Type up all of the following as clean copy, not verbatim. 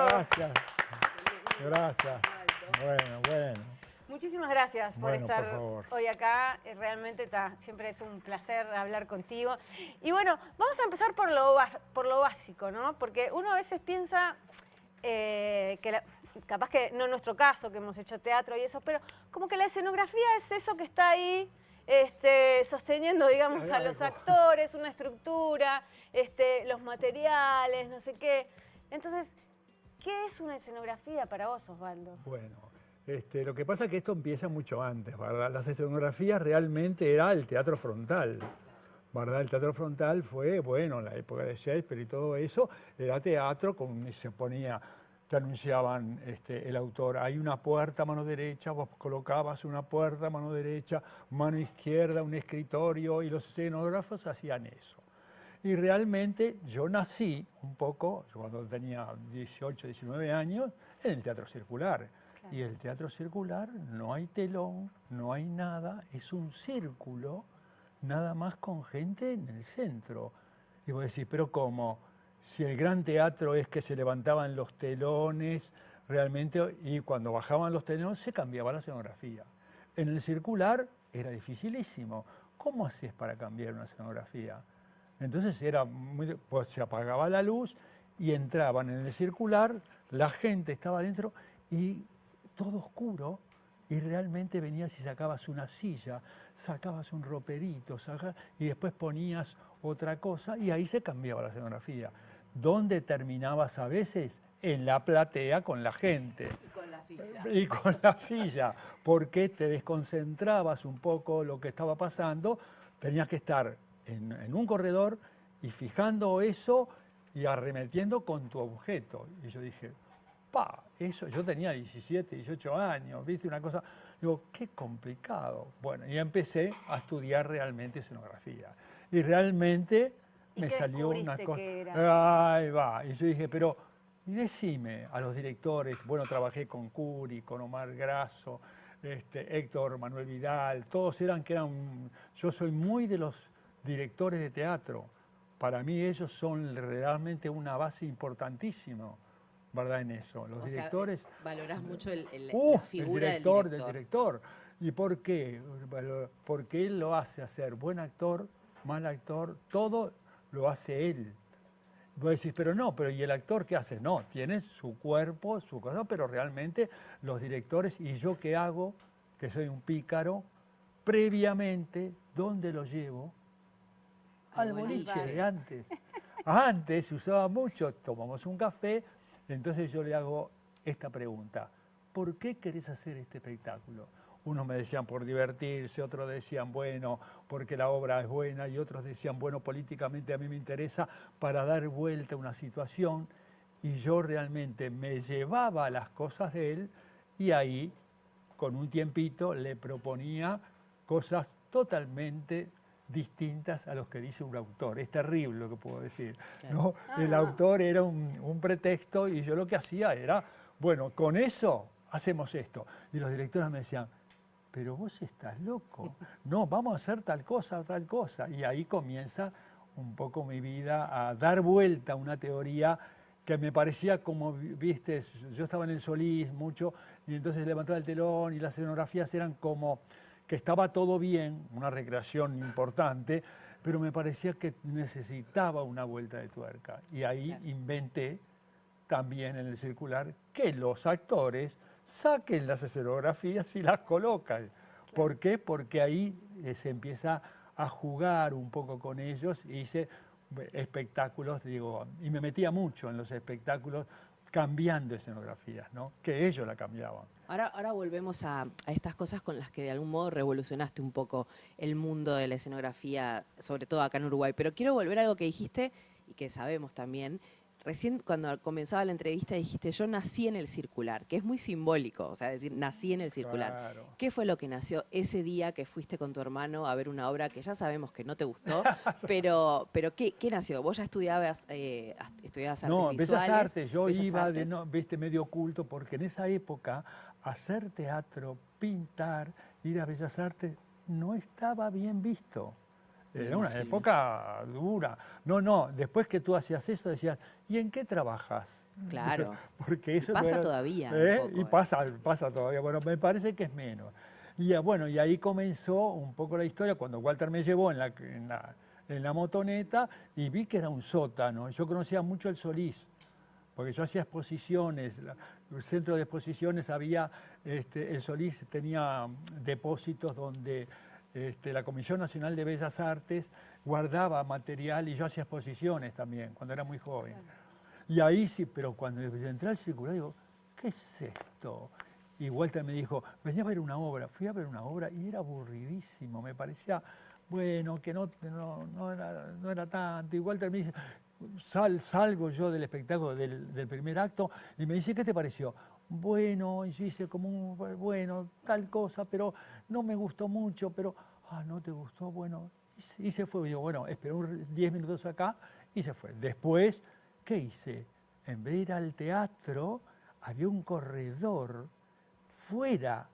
Gracias. Gracias. Bueno. Muchísimas gracias por Bueno, estar por favor. hoy acá. Realmente siempre es un placer hablar contigo. Y bueno, vamos a empezar por lo básico, ¿no? Porque uno a veces piensa capaz que no en nuestro caso, que hemos hecho teatro y eso, pero como que la escenografía es eso que está ahí sosteniendo, digamos, a los actores, una estructura, los materiales, no sé qué. Entonces, ¿qué es una escenografía para vos, Osvaldo? Bueno, lo que pasa es que esto empieza mucho antes, ¿verdad? Las escenografías realmente era el teatro frontal, ¿verdad? El teatro frontal fue, bueno, en la época de Shakespeare y todo eso, era teatro, se ponía, te anunciaban el autor, hay una puerta a mano derecha, vos colocabas una puerta a mano derecha, mano izquierda, un escritorio, y los escenógrafos hacían eso. Y realmente yo nací un poco, cuando tenía 18, 19 años, en el teatro circular. Claro. Y el teatro circular no hay telón, no hay nada, es un círculo, nada más con gente en el centro. Y vos decís, pero ¿cómo? Si el gran teatro es que se levantaban los telones, realmente, y cuando bajaban los telones se cambiaba la escenografía. En el circular era dificilísimo. ¿Cómo haces para cambiar una escenografía? Entonces pues se apagaba la luz y entraban en el circular, la gente estaba adentro y todo oscuro, y realmente venías y sacabas una silla, sacabas un roperito, y después ponías otra cosa y ahí se cambiaba la escenografía. ¿Dónde terminabas a veces? En la platea con la gente. Y con la silla. Y con la silla, porque te desconcentrabas un poco lo que estaba pasando, tenías que estar en un corredor y fijando eso y arremetiendo con tu objeto. Y yo dije, eso, yo tenía 17, 18 años, ¿viste? Una cosa, digo, qué complicado. Bueno, y empecé a estudiar realmente escenografía. Y realmente me salió una cosa. Ahí va. Y yo dije, pero, y decime a los directores, bueno, trabajé con Curi, con Omar Grasso, Héctor, Manuel Vidal, todos yo soy muy de los directores de teatro. Para mí ellos son realmente una base importantísima, ¿verdad? En eso. Los directores... valorás mucho la figura del director. ¿Y por qué? Porque él lo hace hacer buen actor, mal actor, todo lo hace él. Vos decís, pero ¿y el actor qué hace? No, tiene su cuerpo, su cosa, pero realmente los directores, y yo qué hago, que soy un pícaro, previamente, ¿dónde lo llevo? Al boliche de antes. Antes se usaba mucho, tomamos un café, entonces yo le hago esta pregunta: ¿por qué querés hacer este espectáculo? Unos me decían por divertirse, otros decían, bueno, porque la obra es buena, y otros decían, bueno, políticamente a mí me interesa para dar vuelta a una situación, y yo realmente me llevaba las cosas de él, y ahí, con un tiempito, le proponía cosas totalmente distintas a los que dice un autor. Es terrible lo que puedo decir, ¿no? El autor era un pretexto, y yo lo que hacía era, bueno, con eso hacemos esto. Y los directores me decían, pero vos estás loco, no, vamos a hacer tal cosa. Y ahí comienza un poco mi vida a dar vuelta a una teoría que me parecía como, viste, yo estaba en el Solís mucho, y entonces levantaba el telón y las escenografías eran como que estaba todo bien, una recreación importante, pero me parecía que necesitaba una vuelta de tuerca. Y ahí inventé también en el circular que los actores saquen las escenografías y las colocan. ¿Por qué? Porque ahí se empieza a jugar un poco con ellos, y hice espectáculos, y me metía mucho en los espectáculos cambiando escenografías, ¿no? Que ellos la cambiaban. Ahora volvemos a estas cosas con las que de algún modo revolucionaste un poco el mundo de la escenografía, sobre todo acá en Uruguay. Pero quiero volver a algo que dijiste y que sabemos también. Recién cuando comenzaba la entrevista dijiste, yo nací en el circular, que es muy simbólico, o sea, decir, nací en el circular. Claro. ¿Qué fue lo que nació ese día que fuiste con tu hermano a ver una obra que ya sabemos que no te gustó, pero ¿qué nació? ¿Vos ya estudiabas artes visuales? No, Bellas Artes, yo iba viste, medio oculto, porque en esa época hacer teatro, pintar, ir a Bellas Artes, no estaba bien visto. Me Era una imagino. época dura. No, después que tú hacías eso decías, ¿y en qué trabajas? Claro. Porque Y eso pasa era- todavía ¿eh? un poco, Y pasa todavía. Bueno, me parece que es menos. Y bueno, y ahí comenzó un poco la historia cuando Walter me llevó en la motoneta y vi que era un sótano. Yo conocía mucho el Solís, porque yo hacía exposiciones, el centro de exposiciones había, el Solís tenía depósitos donde la Comisión Nacional de Bellas Artes guardaba material y yo hacía exposiciones también, cuando era muy joven. Y ahí sí, pero cuando entré al circular digo, ¿qué es esto? Y Walter me dijo, venía a ver una obra. Fui a ver una obra y era aburridísimo, me parecía, bueno, que no era tanto. Y Walter me dice, salgo yo del espectáculo del primer acto y me dice, ¿qué te pareció? Bueno, y yo hice como bueno, tal cosa, pero no me gustó mucho, pero, ¿no te gustó? Bueno, y se fue. Y digo, bueno, esperé 10 minutos acá y se fue. Después, ¿qué hice? En vez de ir al teatro, había un corredor fuera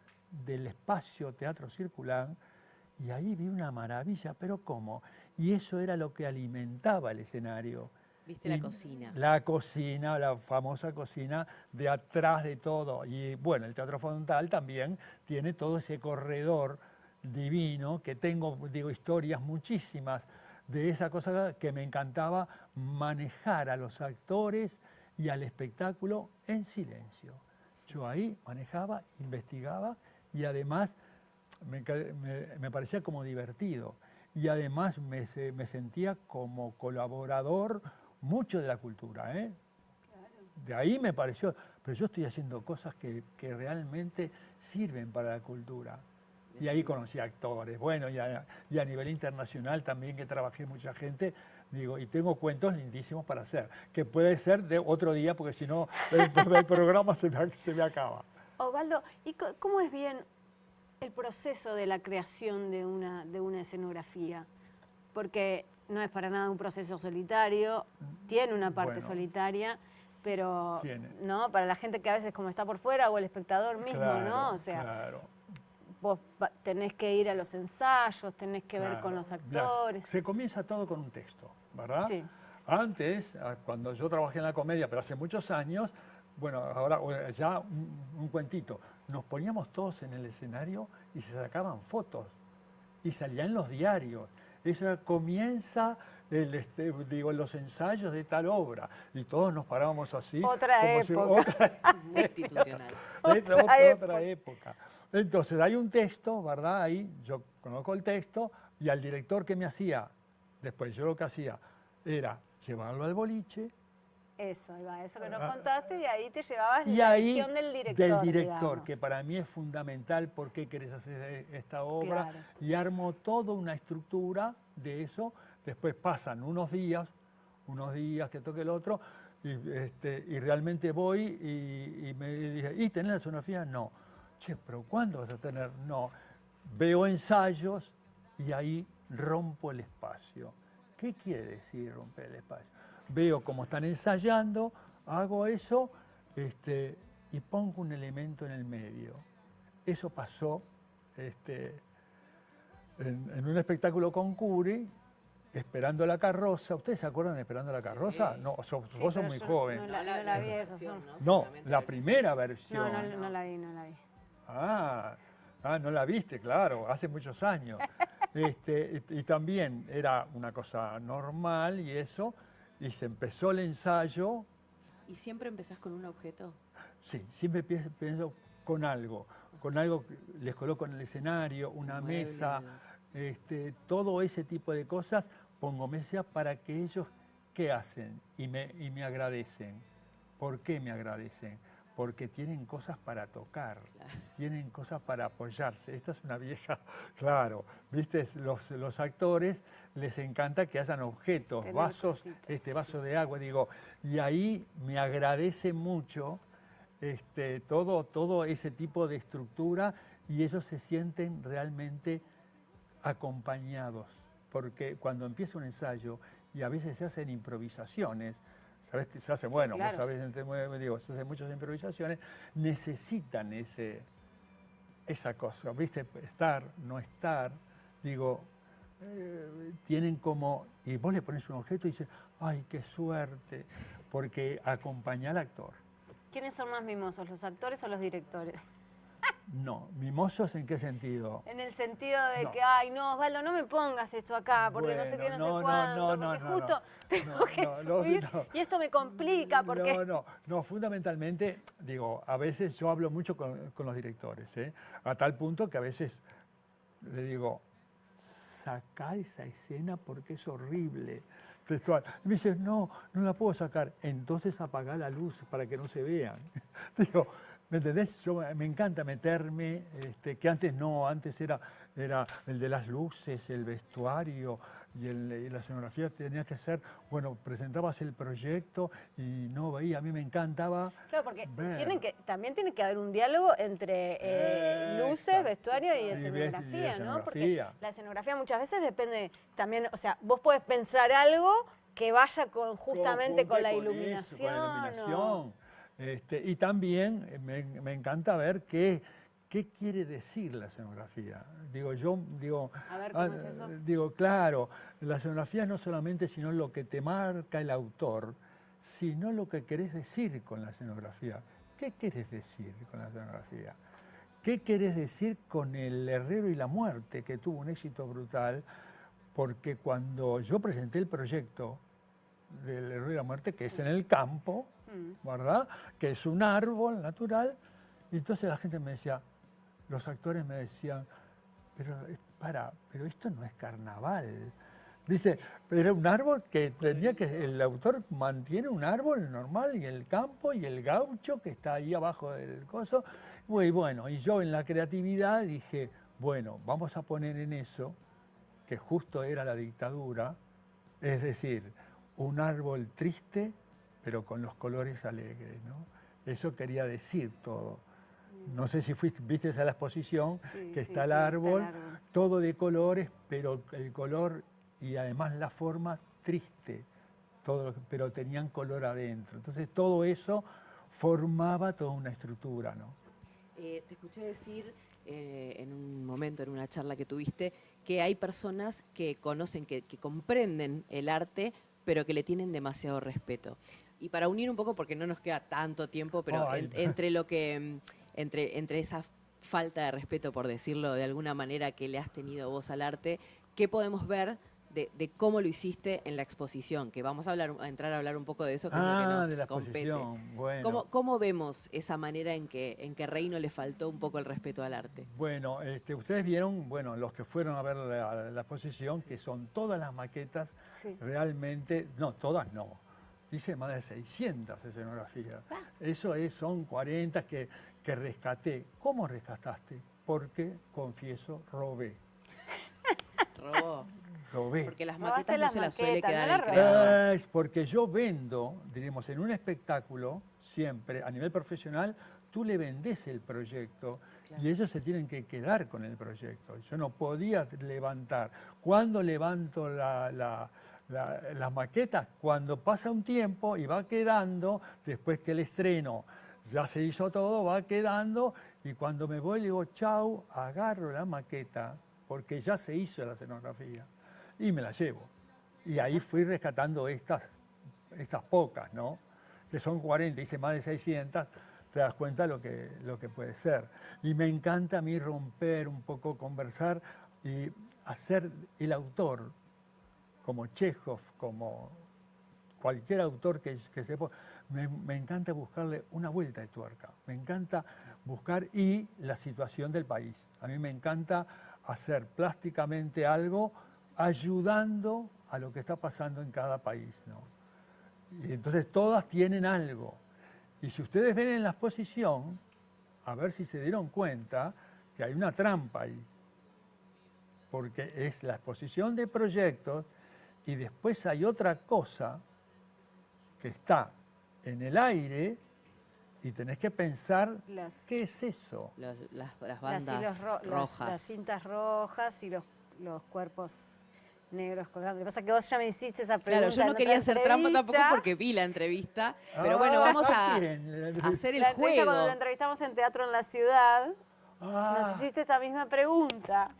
del espacio Teatro Circulán y ahí vi una maravilla, pero ¿cómo? Y eso era lo que alimentaba el escenario. Viste la Y cocina. La cocina, la famosa cocina de atrás de todo. Y bueno, el Teatro Frontal también tiene todo ese corredor divino que tengo, digo, historias muchísimas de esa cosa que me encantaba manejar a los actores y al espectáculo en silencio. Yo ahí manejaba, investigaba y además me parecía como divertido. Y además me sentía como colaborador mucho de la cultura. De ahí me pareció, pero yo estoy haciendo cosas que realmente sirven para la cultura. Y ahí conocí actores, bueno, y a nivel internacional también que trabajé mucha gente, digo, y tengo cuentos lindísimos para hacer, que puede ser de otro día, porque si no el programa se me acaba. Osvaldo, ¿y cómo es bien el proceso de la creación de una escenografía? Porque no es para nada un proceso solitario, tiene una parte Bueno, solitaria, pero tiene. ¿no? Para la gente que a veces como está por fuera o el espectador mismo, Claro, ¿no? O sea, claro. vos tenés que ir a los ensayos, tenés que ver Claro. con los Ya, actores. se comienza todo con un texto, ¿verdad? Sí. Antes, cuando yo trabajé en la comedia, pero hace muchos años, bueno, ahora ya un cuentito, nos poníamos todos en el escenario y se sacaban fotos y salían los diarios. Eso comienza los ensayos de tal obra y todos nos parábamos así. Otra como época. Muy institucional. otra época. Entonces hay un texto, ¿verdad? Ahí yo conozco el texto y al director que me hacía, después yo lo que hacía era llevarlo al boliche Eso, ahí va, eso que nos contaste y ahí te llevabas y la ahí visión del director. Digamos. que para mí es fundamental por qué querés hacer esta obra Claro. y armo toda una estructura de eso. Después pasan unos días que toque el otro y realmente voy y me dije, ¿y tenés la escenografía? No. Che, pero ¿cuándo vas a tener? No. Veo ensayos y ahí rompo el espacio. ¿Qué quiere decir romper el espacio? Veo cómo están ensayando, hago eso y pongo un elemento en el medio. Eso pasó en un espectáculo con Curi, Esperando la carroza. ¿Ustedes se acuerdan de Esperando la carroza? Sí. No, Sí, vos sos pero muy yo joven. no la vi esa, son- No, la primera versión. No la vi, no la vi. No la viste, claro, hace muchos años. Y también era una cosa normal y eso, y se empezó el ensayo. ¿Y siempre empezás con un objeto? Sí, siempre pienso con algo que les coloco en el escenario, una Un mueble, mesa, algo. todo ese tipo de cosas, pongo mesa para que ellos, ¿qué hacen? Y me agradecen. ¿Por qué me agradecen? Porque tienen cosas para tocar, tienen cosas para apoyarse. Esta es una vieja, claro, viste, los actores les encanta que hayan objetos, Tener vasos, cositas. vaso de agua, digo, y ahí me agradece mucho todo ese tipo de estructura y ellos se sienten realmente acompañados, porque cuando empieza un ensayo y a veces se hacen improvisaciones, sabes que se hacen, bueno, claro. vos sabés, digo, se hacen muchas improvisaciones, necesitan esa cosa, ¿viste? Estar, no estar, digo, tienen como, y vos le pones un objeto y dices, ay, qué suerte, porque acompaña al actor. ¿Quiénes son más mimosos, los actores o los directores? No, ¿mimosos en qué sentido? En el sentido de No. que, ay, no, Osvaldo, no me pongas esto acá, porque no sé qué, no sé cuánto, porque justo tengo que subir y esto me complica, porque... No, fundamentalmente, digo, a veces yo hablo mucho con los directores, a tal punto que a veces le digo, sacá esa escena porque es horrible. Textual. Y me dice, no la puedo sacar. Entonces apagá la luz para que no se vean. Digo, ¿me entendés? Yo me encanta meterme, que antes no, antes era el de las luces, el vestuario y la escenografía tenía que ser, bueno, presentabas el proyecto y no veía, a mí me encantaba. Claro, porque ver. también tiene que haber un diálogo entre luces, Exacto. vestuario y Y escenografía, ¿no? escenografía. Porque la escenografía muchas veces depende también, o sea, vos podés pensar algo que vaya justamente con la iluminación. Con la iluminación. Y también me encanta ver qué quiere decir la escenografía. A ver, ¿cómo es eso? Digo, claro, la escenografía no solamente sino lo que te marca el autor, sino lo que querés decir con la escenografía. ¿Qué querés decir con la escenografía? ¿Qué querés decir con El Herrero y la Muerte, que tuvo un éxito brutal? Porque cuando yo presenté el proyecto del Herrero y la Muerte, que es en el campo, ¿verdad? Que es un árbol natural. Y entonces la gente me decía, los actores me decían, pero esto no es carnaval. ¿Viste? Era un árbol que el autor mantiene un árbol normal y el campo y el gaucho que está ahí abajo del coso. Y bueno, y yo en la creatividad dije, bueno, vamos a poner en eso, que justo era la dictadura, es decir, un árbol triste, pero con los colores alegres, ¿no? Eso quería decir todo. No sé si viste esa la exposición, que está el árbol, todo de colores, pero el color y además la forma triste, pero tenían color adentro. Entonces todo eso formaba toda una estructura, ¿no? Te escuché decir en un momento, en una charla que tuviste, que hay personas que conocen, que comprenden el arte, pero que le tienen demasiado respeto. Y para unir un poco, porque no nos queda tanto tiempo, pero entre esa falta de respeto, por decirlo de alguna manera, que le has tenido vos al arte, ¿qué podemos ver de cómo lo hiciste en la exposición? Que vamos a entrar a hablar un poco de eso, que es lo que nos de la compete. Bueno. ¿Cómo vemos esa manera en que Reino le faltó un poco el respeto al arte? Bueno, ustedes vieron, bueno, los que fueron a ver la exposición, que son todas las maquetas realmente, no, todas no. Hice más de 600 escenografías. Eso son 40 que rescaté. ¿Cómo rescataste? Porque, confieso, robé. Robé. Porque las maquetas no se las suele maquetas, quedar no el las creador. Es porque yo vendo, diríamos, en un espectáculo, siempre, a nivel profesional, tú le vendés el proyecto y ellos se tienen que quedar con el proyecto. Yo no podía levantar. ¿Cuándo levanto las maquetas? Cuando pasa un tiempo y va quedando, después que el estreno ya se hizo todo, va quedando, y cuando me voy le digo, chau, agarro la maqueta, porque ya se hizo la escenografía, y me la llevo. Y ahí fui rescatando estas pocas, ¿no? Que son 40, hice más de 600, te das cuenta lo que puede ser. Y me encanta a mí romper un poco, conversar y hacer el autor, como Chekhov, como cualquier autor que sepa, me encanta buscarle una vuelta de tuerca. Me encanta buscar y la situación del país. A mí me encanta hacer plásticamente algo ayudando a lo que está pasando en cada país, ¿no? Y entonces todas tienen algo. Y si ustedes ven en la exposición, a ver si se dieron cuenta que hay una trampa ahí. Porque es la exposición de proyectos y después hay otra cosa que está en el aire y tenés que pensar qué es eso. Las bandas rojas. Las cintas rojas y los cuerpos negros colgando. Lo que pasa es que vos ya me hiciste esa pregunta. Claro, yo no quería hacer trampa tampoco porque vi la entrevista. Pero bueno, vamos a hacer el juego. Cuando lo entrevistamos en Teatro en la Ciudad, nos hiciste esta misma pregunta.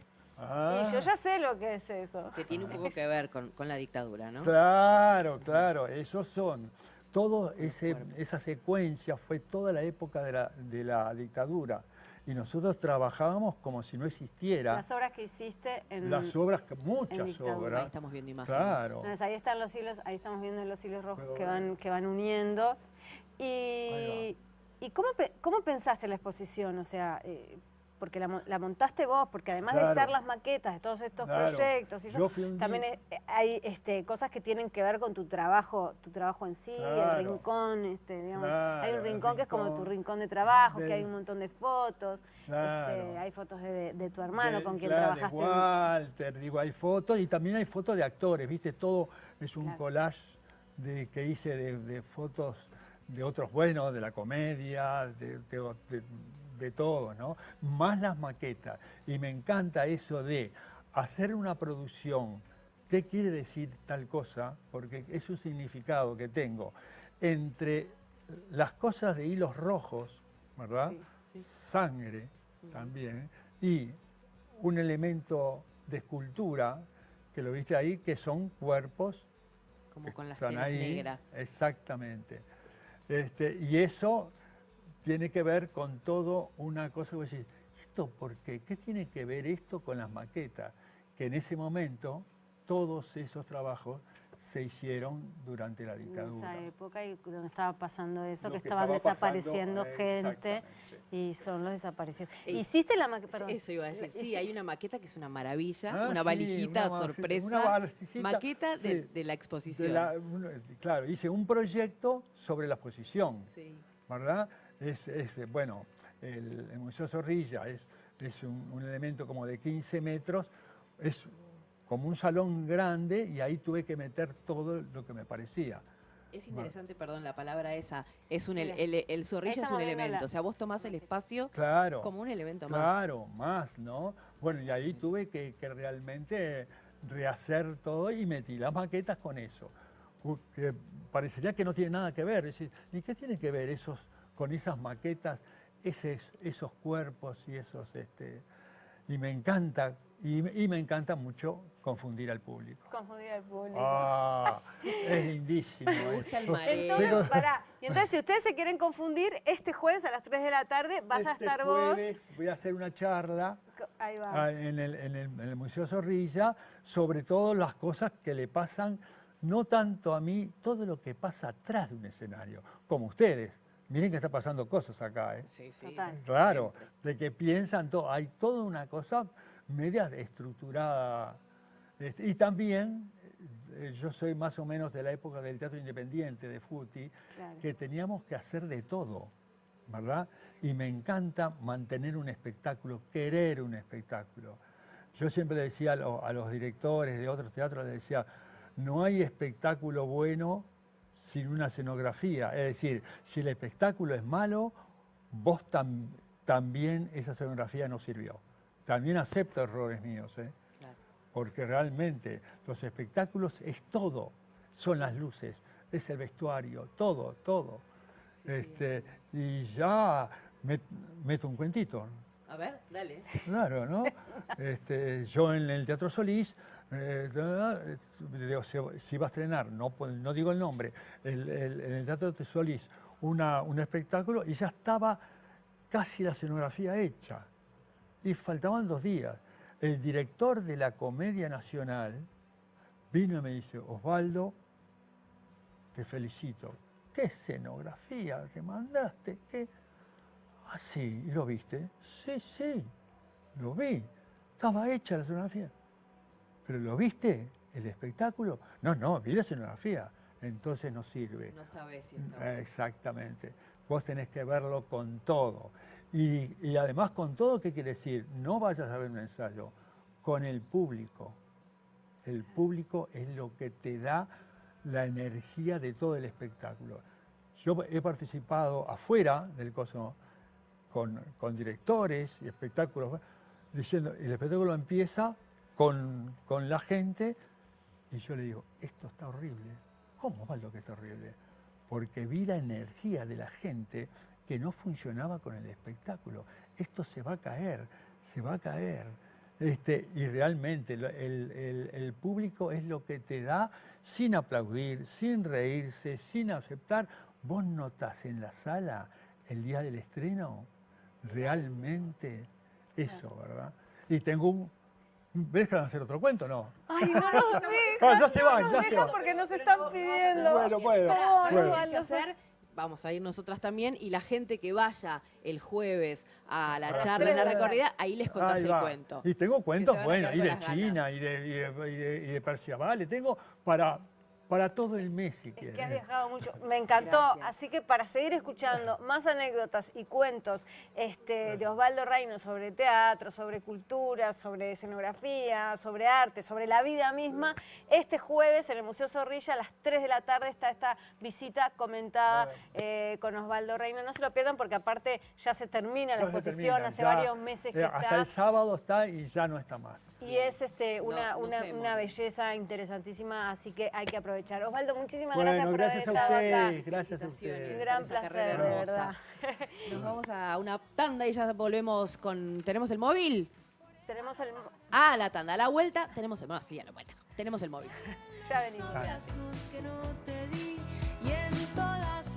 Ah, Y yo ya sé lo que es eso. Que tiene un poco que ver con la dictadura, ¿no? claro, claro, esos son. Todo cuerpos. esa secuencia fue toda la época de la dictadura. Y nosotros trabajábamos como si no existiera. Las obras que hiciste en... Las obras, en muchas dictadura. obras. Ahí estamos viendo imágenes. Claro. Entonces ahí están los hilos, ahí estamos viendo los hilos rojos Pero que van uniendo. Ahí ¿Y cómo pensaste la exposición? O sea, porque la montaste vos, porque además de Claro. estar las maquetas de todos estos Claro. proyectos, y Yo fui un también día- hay cosas que tienen que ver con tu trabajo en sí, Claro. el rincón, digamos, hay un Claro, el rincón que es como tu rincón rincón de trabajo, que del- hay un montón de fotos, Claro. hay fotos de tu hermano De- con quien claro, trabajaste. de Walter, digo, hay fotos y también hay fotos de actores, ¿viste? Todo es un Claro. collage que hice de fotos de otros buenos, de la comedia, de todo, ¿no? Más las maquetas. Y me encanta eso de hacer una producción. ¿Qué quiere decir tal cosa? Porque es un significado que tengo entre las cosas de hilos rojos, ¿verdad? Sí. Sangre también, y un elemento de escultura, que lo viste ahí, que son cuerpos Como que con las están pieles ahí. negras. Exactamente. Y eso tiene que ver con todo una cosa que vos decís, ¿esto por qué? ¿Qué tiene que ver esto con las maquetas? Que en ese momento todos esos trabajos se hicieron durante la En dictadura. esa época y donde estaba pasando eso, Lo que que estaban estaba pasando, desapareciendo gente exactamente. y son los desaparecidos. Ey, ¿Hiciste la maqueta? Eso iba a decir. Sí, hay una maqueta que es una maravilla, Ah, una sí, valijita una sorpresa. una valijita, maqueta sí, de la exposición. Claro, hice un proyecto sobre la exposición, Sí. ¿verdad? Bueno, el Museo Zorrilla es un elemento como de 15 metros, es como un salón grande y ahí tuve que meter todo lo que me parecía. Es interesante, perdón, la palabra esa. Es Mira. el zorrilla es estamos un viendo elemento. la- O sea, vos tomás el espacio Claro. como un elemento más. Claro, más, ¿no? Bueno, y ahí tuve que realmente rehacer todo y metí las maquetas con eso. Que parecería que no tiene nada que ver. Es decir, ¿y qué tiene que ver con esas maquetas, esos cuerpos y esos... y me encanta, y me encanta mucho confundir al público. Confundir al público. Ah, es lindísimo Me gusta el eso. mareo. Entonces, pará. Y entonces, si ustedes se quieren confundir, este jueves a las 3 de la tarde vas a Este estar jueves voy a hacer una charla Ahí va. en el Museo Zorrilla sobre todo las cosas que le pasan, no tanto a mí, todo lo que pasa atrás de un escenario, como ustedes. Miren que está pasando cosas acá, ¿eh? Sí, sí. Total. Claro, de que piensan todo. Hay toda una cosa media estructurada. Y también, yo soy más o menos de la época del teatro independiente, de Futi, Claro. que teníamos que hacer de todo, ¿verdad? Y me encanta mantener un espectáculo, querer un espectáculo. Yo siempre le decía a los directores de otros teatros, les decía, no hay espectáculo bueno sin una escenografía. Es decir, si el espectáculo es malo, vos también esa escenografía no sirvió. También acepto errores míos, ¿eh? Claro. Porque realmente los espectáculos es todo. Son las luces, es el vestuario, todo, todo. Y ya meto un cuentito. A ver, dale. Claro, ¿no? Yo en el Teatro Solís, digo, si va a estrenar, no digo el nombre, en el Teatro Solís un espectáculo y ya estaba casi la escenografía hecha. Y faltaban 2 días. El director de la Comedia Nacional vino y me dice, Osvaldo, te felicito. ¿Qué escenografía te mandaste? ¿Qué? Ah, sí, ¿lo viste? Sí, sí, lo vi. Estaba hecha la escenografía. ¿Pero lo viste, el espectáculo? No, vi la escenografía. Entonces no sirve. No sabés si está bueno. Exactamente. Vos tenés que verlo con todo. Y además con todo, ¿qué quiere decir? No vayas a ver un ensayo, con el público. El público es lo que te da la energía de todo el espectáculo. Yo he participado afuera del coso con directores y espectáculos, diciendo, el espectáculo empieza con la gente y yo le digo, esto está horrible. ¿Cómo va lo que está horrible? Porque vi la energía de la gente que no funcionaba con el espectáculo. Esto se va a caer, se va a caer. Y realmente el público es lo que te da sin aplaudir, sin reírse, sin aceptar. Vos notás en la sala el día del estreno realmente eso, ¿verdad? Y tengo un... ¿Ves que van a hacer otro cuento? No. Ay, no nos deja. Ah, ya se van, no ya nos se deja van. porque nos están pidiendo. Bueno, puedo. No, Bueno. Hay que hacer, vamos a ir nosotras también, y la gente que vaya el jueves a la charla en la recorrida, ahí les contás Ahí el va. cuento. Y tengo cuentos, van a bueno, quedar y con de las ganas. China, y de Persia Vale. Tengo para todo el mes, si Es que has quieres. viajado mucho. Me encantó. Gracias. Así que para seguir escuchando más anécdotas y cuentos de Osvaldo Reino sobre teatro, sobre cultura, sobre escenografía, sobre arte, sobre la vida misma, este jueves en el Museo Zorrilla a las 3 de la tarde está esta visita comentada con Osvaldo Reino. No se lo pierdan porque aparte ya se termina la Ya se exposición, termina, hace ya, varios meses que hasta está. el sábado está y ya no está más. Y es No se una muere. belleza interesantísima, así que hay que aprovechar. Osvaldo, muchísimas Bueno, gracias por haber gracias a estado acá. ustedes, gracias a Felicitaciones. ustedes. Un gran por esa placer, carrera de hermosa. verdad. Nos vamos a una tanda y ya volvemos con... ¿Tenemos el móvil? Tenemos el... Ah, la tanda. A la vuelta tenemos el móvil. Sí, a la vuelta. Tenemos el móvil. Ya venimos. Brazos que no te di y en todas